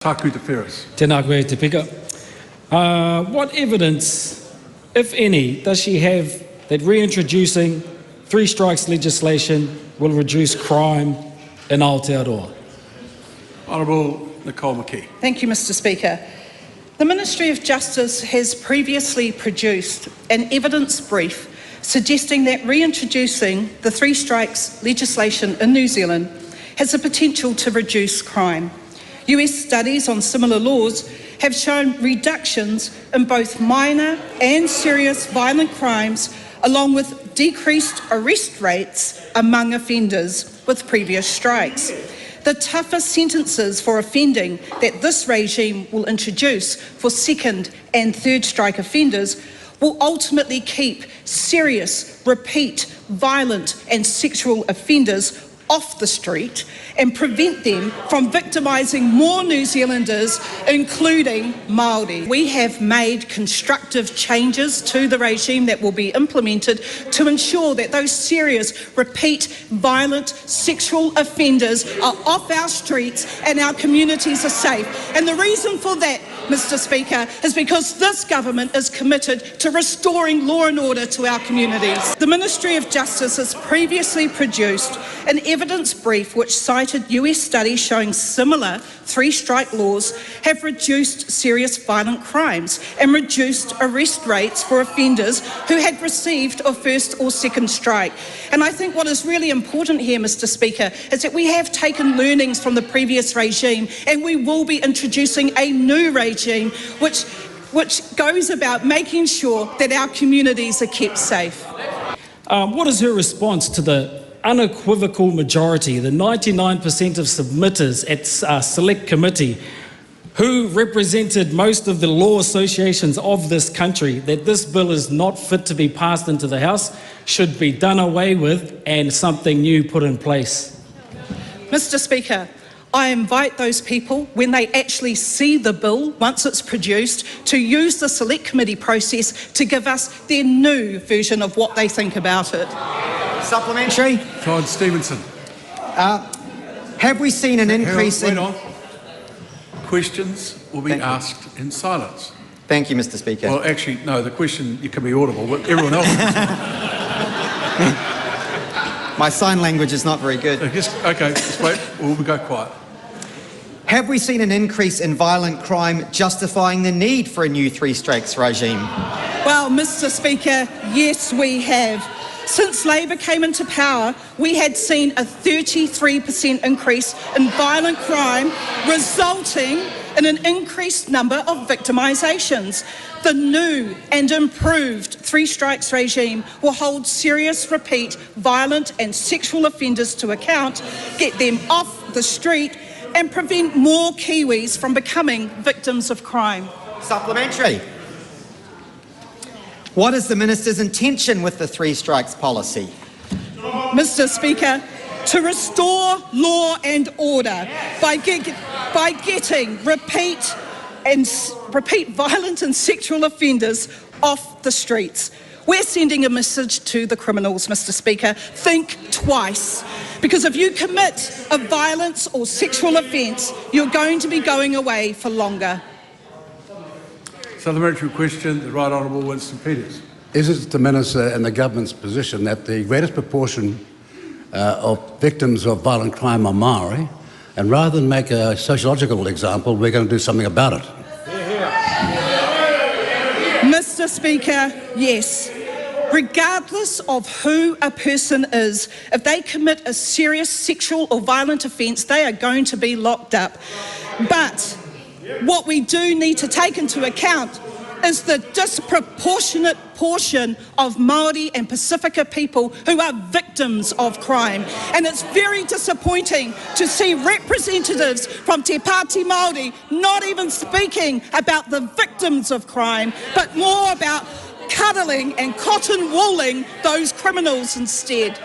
Taku te Wheres. Tēnā koe te pika. What evidence, if any, does she have that reintroducing three strikes legislation will reduce crime in Aotearoa? Honourable Nicole McKee. Thank you, Mr. Speaker. The Ministry of Justice has previously produced an evidence brief suggesting that reintroducing the three strikes legislation in New Zealand has the potential to reduce crime. US studies on similar laws have shown reductions in both minor and serious violent crimes, along with decreased arrest rates among offenders with previous strikes. The tougher sentences for offending that this regime will introduce for second and third strike offenders will ultimately keep serious, repeat, violent and sexual offenders off the street and prevent them from victimising more New Zealanders, including Māori. We have made constructive changes to the regime that will be implemented to ensure that those serious, repeat, violent, sexual offenders are off our streets and our communities are safe. And the reason for that, Mr. Speaker, is because this government is committed to restoring law and order to our communities. The Ministry of Justice has previously produced an evidence brief which cited US studies showing similar three-strike laws have reduced serious violent crimes and reduced arrest rates for offenders who had received a first or second strike. And I think what is really important here, Mr. Speaker, is that we have taken learnings from the previous regime and we will be introducing a new regime which goes about making sure that our communities are kept safe. What is her response to the unequivocal majority, the 99% of submitters at Select Committee who represented most of the law associations of this country, that this bill is not fit to be passed into the House, should be done away with and something new put in place? Mr. Speaker, I invite those people, when they actually see the bill, once it's produced, to use the Select Committee process to give us their new version of what they think about it. Supplementary. Todd Stevenson. Have we seen an increase in... Wait on. Questions will be asked in silence. Thank you, Mr. Speaker. Well, actually, no, the question, you can be audible, but everyone else My sign language is not very good. Okay, just wait, we'll go quiet. Have we seen an increase in violent crime justifying the need for a new three strikes regime? Well, Mr. Speaker, yes, we have. Since Labor came into power, we had seen a 33% increase in violent crime, resulting in an increased number of victimisations. The new and improved three strikes regime will hold serious, repeat, violent and sexual offenders to account, get them off the street and prevent more Kiwis from becoming victims of crime. Supplementary. What is the Minister's intention with the three strikes policy? Mr. Speaker, to restore law and order by getting repeat violent and sexual offenders off the streets. We're sending a message to the criminals, Mr. Speaker. Think twice, because if you commit a violence or sexual offence, you're going to be going away for longer. Supplementary question, the Right Honourable Winston Peters. Is it the Minister and the Government's position that the greatest proportion of victims of violent crime are Māori, and rather than make a sociological example, we're going to do something about it? Mr. Speaker, yes. Regardless of who a person is, if they commit a serious sexual or violent offence, they are going to be locked up. But what we do need to take into account is the disproportionate portion of Māori and Pasifika people who are victims of crime. And it's very disappointing to see representatives from Te Pāti Māori not even speaking about the victims of crime, but more about cuddling and cotton wooling those criminals instead.